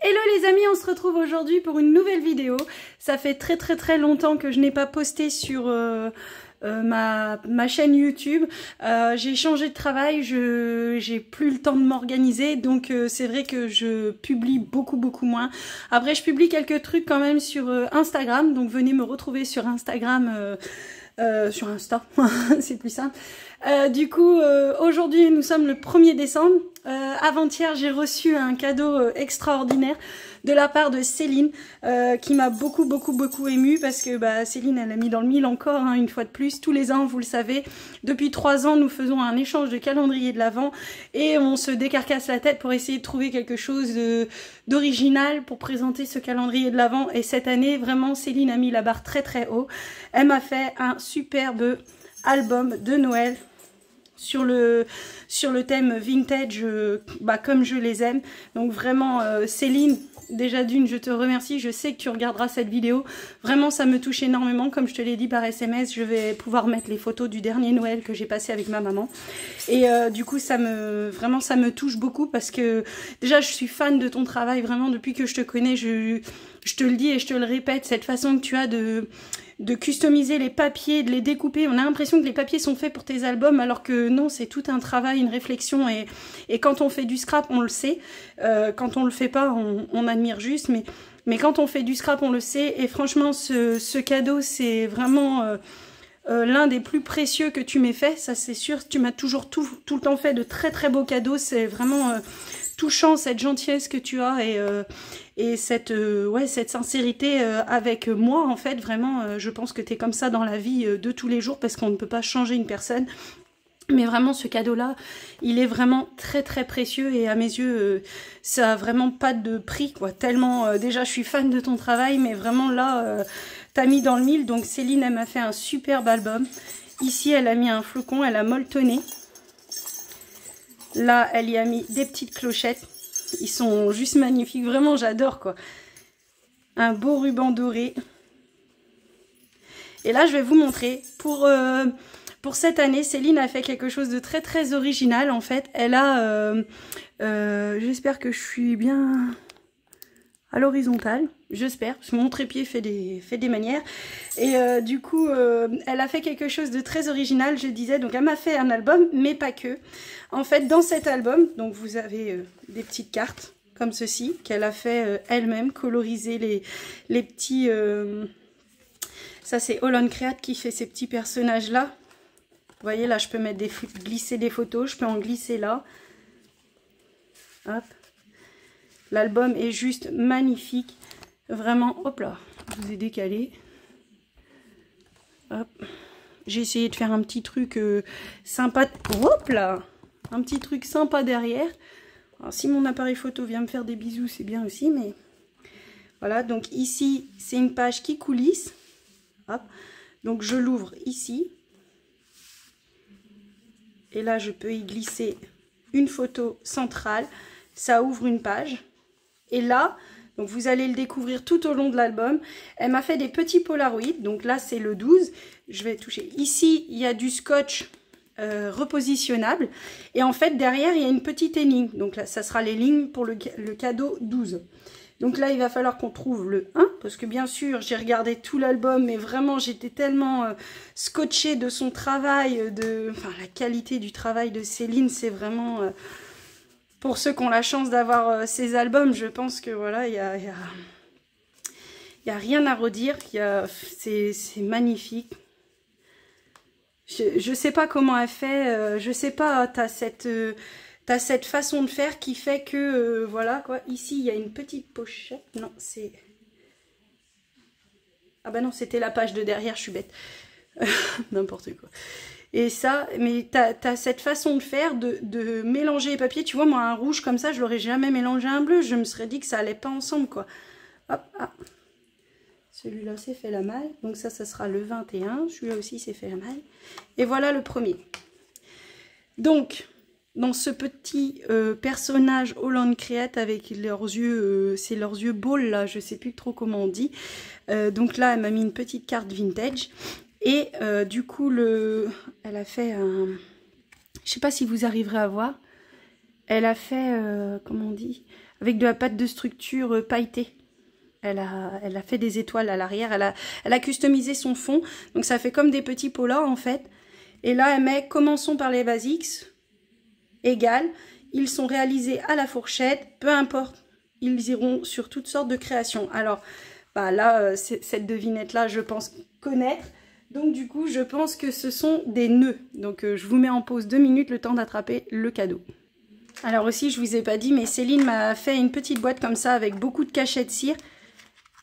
Hello les amis, on se retrouve aujourd'hui pour une nouvelle vidéo. Ça fait très longtemps que je n'ai pas posté sur ma chaîne YouTube. J'ai changé de travail, j'ai plus le temps de m'organiser, donc c'est vrai que je publie beaucoup moins. Après je publie quelques trucs quand même sur Instagram, donc venez me retrouver sur Instagram, sur Insta, c'est plus simple. Du coup, aujourd'hui nous sommes le 1er décembre. Avant-hier j'ai reçu un cadeau extraordinaire de la part de Céline, qui m'a beaucoup émue parce que Céline elle a mis dans le mille encore, hein, une fois de plus. Tous les ans, vous le savez, depuis 3 ans nous faisons un échange de calendrier de l'Avent et on se décarcasse la tête pour essayer de trouver quelque chose d'original pour présenter ce calendrier de l'Avent. Et cette année vraiment Céline a mis la barre très haut. Elle m'a fait un superbe album de Noël sur le thème vintage, comme je les aime. Donc vraiment Céline, déjà d'une, je te remercie. Je sais que tu regarderas cette vidéo. Vraiment ça me touche énormément. Comme je te l'ai dit par SMS, je vais pouvoir mettre les photos du dernier Noël que j'ai passé avec ma maman. Et du coup ça me touche beaucoup parce que déjà je suis fan de ton travail. Vraiment depuis que je te connais, je te le dis et je te le répète, cette façon que tu as de customiser les papiers, de les découper. On a l'impression que les papiers sont faits pour tes albums, alors que non, c'est tout un travail, une réflexion. Et quand on fait du scrap, on le sait. Quand on le fait pas, on admire juste. Mais quand on fait du scrap, on le sait. Et franchement, ce cadeau, c'est vraiment l'un des plus précieux que tu m'aies fait. Ça, c'est sûr. Tu m'as toujours tout le temps fait de très beaux cadeaux. C'est vraiment touchant, cette gentillesse que tu as et cette sincérité avec moi. En fait, vraiment, je pense que tu es comme ça dans la vie de tous les jours parce qu'on ne peut pas changer une personne. Mais vraiment, ce cadeau-là, il est vraiment très précieux et à mes yeux, ça a vraiment pas de prix, quoi. Tellement, déjà, je suis fan de ton travail, mais vraiment là, t'as mis dans le mille. Donc Céline, elle m'a fait un superbe album. Ici, elle a mis un flocon, elle a molletonné. Là, elle y a mis des petites clochettes. Ils sont juste magnifiques. Vraiment, j'adore, quoi. Un beau ruban doré. Et là, je vais vous montrer. Pour cette année, Céline a fait quelque chose de très original, en fait. Elle a... j'espère que je suis bien à l'horizontale. J'espère, parce que mon trépied fait des manières. Et du coup, elle a fait quelque chose de très original, je disais. Donc, elle m'a fait un album, mais pas que. En fait, dans cet album, donc vous avez des petites cartes, comme ceci, qu'elle a fait elle-même, coloriser les petits... ça, c'est Holland Create qui fait ces petits personnages-là. Vous voyez, là, je peux mettre glisser des photos. Je peux en glisser là. Hop. L'album est juste magnifique. Vraiment, hop là, je vous ai décalé. Hop. J'ai essayé de faire un petit truc sympa. Hop là, un petit truc sympa derrière. Alors, si mon appareil photo vient me faire des bisous, c'est bien aussi, mais... Voilà, donc ici, c'est une page qui coulisse. Hop. Donc, je l'ouvre ici. Et là, je peux y glisser une photo centrale. Ça ouvre une page. Et là, donc vous allez le découvrir tout au long de l'album. Elle m'a fait des petits polaroids. Donc là, c'est le 12. Je vais toucher. Ici, il y a du scotch repositionnable. Et en fait, derrière, il y a une petite énigme. Donc là, ça sera les lignes pour le cadeau 12. Donc là, il va falloir qu'on trouve le 1. Parce que bien sûr, j'ai regardé tout l'album. Mais vraiment, j'étais tellement scotchée de son travail. Enfin, la qualité du travail de Céline, c'est vraiment... pour ceux qui ont la chance d'avoir ces albums, je pense que voilà, il y a rien à redire. C'est magnifique. Je sais pas comment elle fait. Je sais pas, t'as cette façon de faire qui fait que voilà quoi. Ici, il y a une petite pochette. Non, c'est... Ah bah non, c'était la page de derrière, je suis bête. N'importe quoi. Et ça, mais t'as cette façon de faire, de mélanger les papiers. Tu vois, moi, un rouge comme ça, je l'aurais jamais mélangé à un bleu. Je me serais dit que ça allait pas ensemble, quoi. Hop, ah. Celui-là, c'est fait la malle. Donc ça sera le 21. Celui-là aussi, c'est fait la malle. Et voilà le premier. Donc, dans ce petit personnage Holland Create avec leurs yeux, c'est leurs yeux ball, là, je sais plus trop comment on dit. Donc là, elle m'a mis une petite carte vintage. Et du coup, elle a fait un... Je sais pas si vous arriverez à voir. Elle a fait, comment on dit, avec de la pâte de structure pailletée. Elle a fait des étoiles à l'arrière, elle a customisé son fond, donc ça fait comme des petits polas en fait. Et là elle met commençons par les basics, égal, ils sont réalisés à la fourchette, peu importe, ils iront sur toutes sortes de créations. Alors bah là, cette devinette là je pense connaître, donc du coup je pense que ce sont des nœuds. Donc je vous mets en pause 2 minutes, le temps d'attraper le cadeau. Alors aussi je vous ai pas dit, mais Céline m'a fait une petite boîte comme ça avec beaucoup de cachets de cire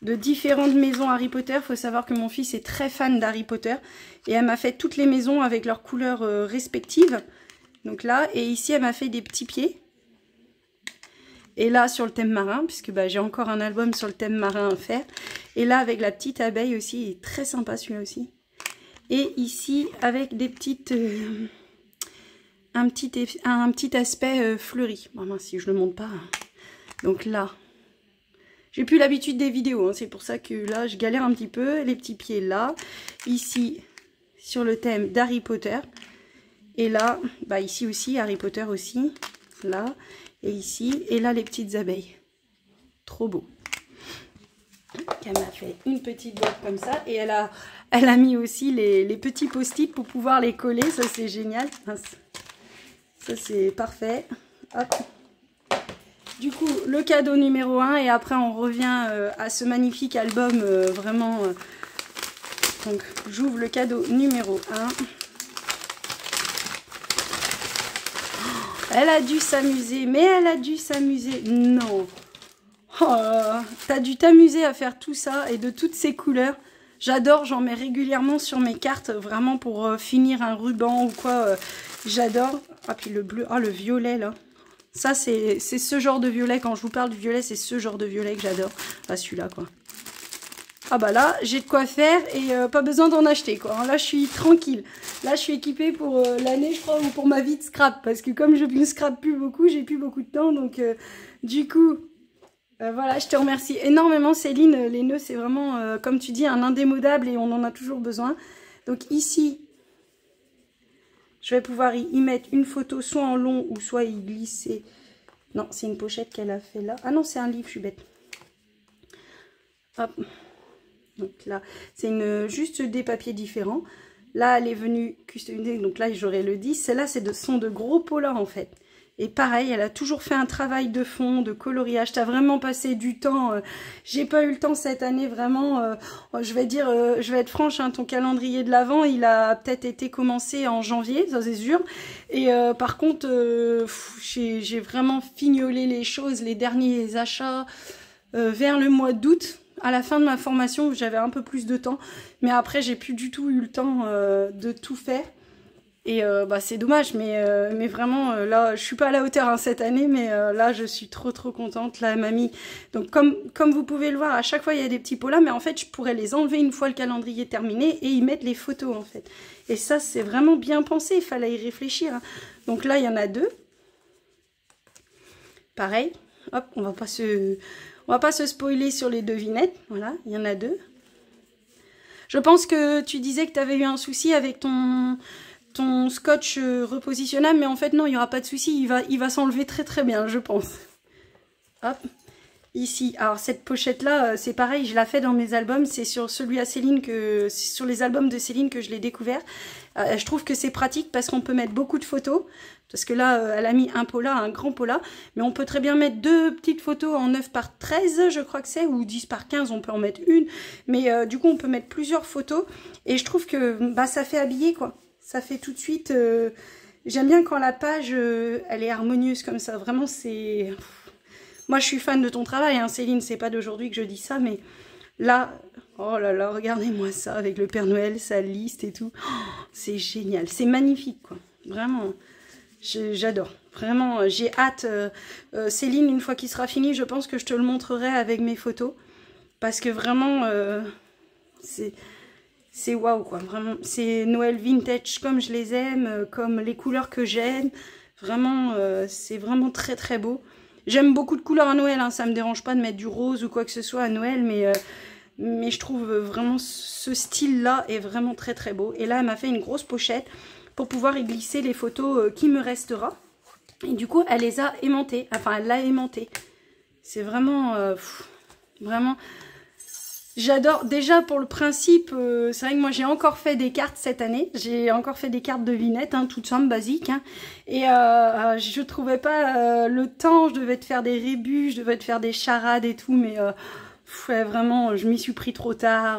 de différentes maisons Harry Potter. Il faut savoir que mon fils est très fan d'Harry Potter et elle m'a fait toutes les maisons avec leurs couleurs respectives. Donc là, et ici elle m'a fait des petits pieds. Et là sur le thème marin, puisque bah, j'ai encore un album sur le thème marin à faire. Et là avec la petite abeille aussi, il est très sympa celui-là aussi. Et ici avec des petites... un petit aspect fleuri. Bon, mince, si je le montre pas. Donc là... J'ai plus l'habitude des vidéos, hein, c'est pour ça que là je galère un petit peu. Les petits pieds là, ici sur le thème d'Harry Potter. Et là, bah ici aussi, Harry Potter aussi, là, et ici, et là les petites abeilles. Trop beau. Elle m'a fait une petite boîte comme ça, et elle a mis aussi les petits post-it pour pouvoir les coller, ça c'est génial. Ça c'est parfait. Hop. Du coup, le cadeau numéro 1 et après on revient à ce magnifique album vraiment. Donc, j'ouvre le cadeau numéro 1. Elle a dû s'amuser, mais elle a dû s'amuser. Non. Oh, t'as dû t'amuser à faire tout ça et de toutes ces couleurs. J'adore, j'en mets régulièrement sur mes cartes, vraiment pour finir un ruban ou quoi. J'adore. Ah, puis le bleu, ah, le violet là. Ça, c'est ce genre de violet. Quand je vous parle du violet, c'est ce genre de violet que j'adore. Ah, celui-là, quoi. Ah bah là, j'ai de quoi faire et pas besoin d'en acheter, quoi. Là, je suis tranquille. Là, je suis équipée pour l'année, je crois, ou pour ma vie de scrap. Parce que comme je ne scrape plus beaucoup, j'ai plus beaucoup de temps. Donc, du coup, voilà, je te remercie énormément, Céline. Les nœuds, c'est vraiment, comme tu dis, un indémodable et on en a toujours besoin. Donc ici... Je vais pouvoir y mettre une photo soit en long ou soit y glisser. Non, c'est une pochette qu'elle a fait là. Ah non, c'est un livre, je suis bête. Hop. Donc là, c'est juste des papiers différents. Là, elle est venue customiser. Donc là, j'aurai le 10. Celles-là, sont de gros polas en fait. Et pareil, elle a toujours fait un travail de fond, de coloriage. T'as vraiment passé du temps. J'ai pas eu le temps cette année, vraiment. Je vais être franche, hein, ton calendrier de l'Avent, il a peut-être été commencé en janvier, ça c'est sûr. Et par contre, j'ai vraiment fignolé les choses, les derniers achats vers le mois d'août. À la fin de ma formation, j'avais un peu plus de temps. Mais après, j'ai plus du tout eu le temps de tout faire. Et bah, c'est dommage, mais vraiment, là, je suis pas à la hauteur hein, cette année, mais là, je suis trop contente. Là, elle m'a mis... Donc, comme vous pouvez le voir, à chaque fois, il y a des petits pots là, mais en fait, je pourrais les enlever une fois le calendrier terminé et y mettre les photos, en fait. Et ça, c'est vraiment bien pensé, il fallait y réfléchir. Hein. Donc là, il y en a 2. Pareil, hop, on va pas se spoiler sur les devinettes. Voilà, il y en a 2. Je pense que tu disais que tu avais eu un souci avec ton scotch repositionnable, mais en fait non, il n'y aura pas de souci, il va s'enlever très bien, je pense. Hop, ici, alors cette pochette là, c'est pareil, je la fais dans mes albums, c'est sur celui à Céline sur les albums de Céline que je l'ai découvert. Je trouve que c'est pratique parce qu'on peut mettre beaucoup de photos, parce que là, elle a mis un pola, un grand pola, mais on peut très bien mettre 2 petites photos en 9 par 13, je crois que c'est, ou 10 par 15, on peut en mettre une, mais du coup, on peut mettre plusieurs photos, et je trouve que bah, ça fait habiller, quoi. Ça fait tout de suite... J'aime bien quand la page, elle est harmonieuse comme ça. Vraiment, c'est... Moi, je suis fan de ton travail, hein, Céline. C'est pas d'aujourd'hui que je dis ça, mais là... Oh là là, regardez-moi ça, avec le Père Noël, sa liste et tout. Oh, c'est génial. C'est magnifique, quoi. Vraiment, j'adore. Vraiment, j'ai hâte. Céline, une fois qu'il sera fini, je pense que je te le montrerai avec mes photos. Parce que vraiment, c'est waouh quoi, vraiment, c'est Noël vintage comme je les aime, comme les couleurs que j'aime, vraiment, c'est vraiment très beau. J'aime beaucoup de couleurs à Noël, hein, ça me dérange pas de mettre du rose ou quoi que ce soit à Noël, mais je trouve vraiment ce style-là est vraiment très beau. Et là, elle m'a fait une grosse pochette pour pouvoir y glisser les photos qui me restera. Et du coup, elle les a aimantées, enfin, elle l'a aimanté. C'est vraiment... vraiment... J'adore, déjà pour le principe, c'est vrai que moi j'ai encore fait des cartes cette année, j'ai encore fait des cartes devinettes, hein, toutes simples, basiques, hein, et je trouvais pas le temps, je devais te faire des rébus, je devais te faire des charades et tout, mais ouais, vraiment je m'y suis pris trop tard,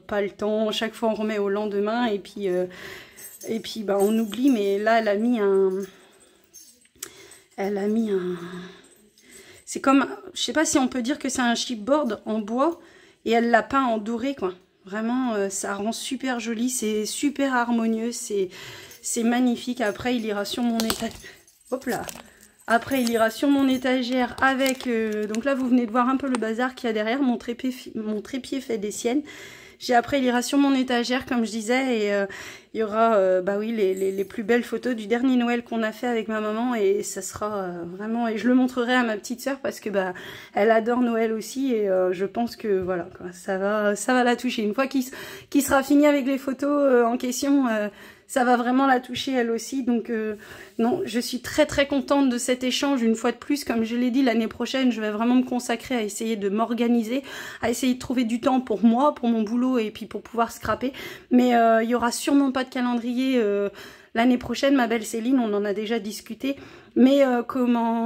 pas le temps, chaque fois on remet au lendemain, et puis bah, on oublie, mais là elle a mis un... C'est comme, je sais pas si on peut dire que c'est un chipboard en bois, et elle l'a peint en doré, quoi. Vraiment, ça rend super joli, c'est super harmonieux, c'est magnifique. Après, il ira sur mon étagère. Hop là. Après, il ira sur mon étagère avec... donc là, vous venez de voir un peu le bazar qu'il y a derrière. Mon trépied fait des siennes. Après, il ira sur mon étagère, comme je disais, et il y aura, bah oui, les plus belles photos du dernier Noël qu'on a fait avec ma maman, et ça sera vraiment, et je le montrerai à ma petite sœur parce que bah elle adore Noël aussi, et je pense que voilà, quoi, ça va la toucher. Une fois qu'il sera fini avec les photos en question, ça va vraiment la toucher elle aussi. Donc non, je suis très très contente de cet échange. Une fois de plus, comme je l'ai dit, l'année prochaine, je vais vraiment me consacrer à essayer de m'organiser, à essayer de trouver du temps pour moi, pour mon boulot, et puis pour pouvoir scraper. Mais il y aura sûrement pas de calendrier l'année prochaine, ma belle Céline, on en a déjà discuté. Mais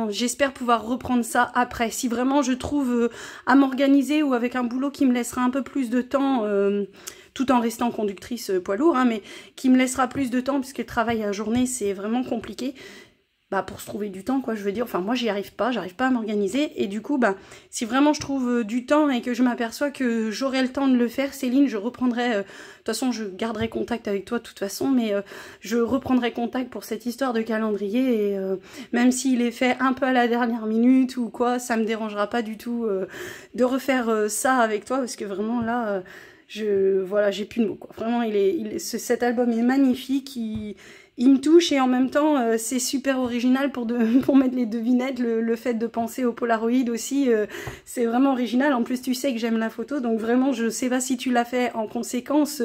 j'espère pouvoir reprendre ça après. Si vraiment je trouve à m'organiser, ou avec un boulot qui me laissera un peu plus de temps, tout en restant conductrice poids lourd, hein, mais qui me laissera plus de temps, puisque le travail à journée, c'est vraiment compliqué. Bah, pour se trouver du temps, quoi, je veux dire. Enfin, moi, j'arrive pas à m'organiser. Et du coup, bah, si vraiment je trouve du temps et que je m'aperçois que j'aurai le temps de le faire, Céline, je reprendrai... de toute façon, je garderai contact avec toi de toute façon, mais je reprendrai contact pour cette histoire de calendrier. Et même s'il est fait un peu à la dernière minute ou quoi, ça me dérangera pas du tout de refaire ça avec toi, parce que vraiment, là... voilà, j'ai plus de mots, quoi. Vraiment, cet album est magnifique, il me touche, et en même temps, c'est super original pour mettre les devinettes, le fait de penser au Polaroid aussi, c'est vraiment original. En plus, tu sais que j'aime la photo, donc vraiment, je sais pas si tu l'as fait en conséquence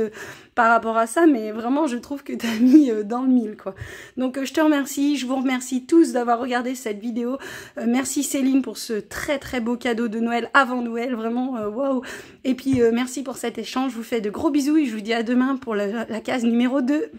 par rapport à ça, mais vraiment, je trouve que tu as mis dans le mille, quoi. Donc, je te remercie, je vous remercie tous d'avoir regardé cette vidéo. Merci Céline pour ce très très beau cadeau de Noël avant Noël, vraiment, waouh. Et puis, merci pour cet échange, je vous fais de gros bisous et je vous dis à demain pour la case numéro 2.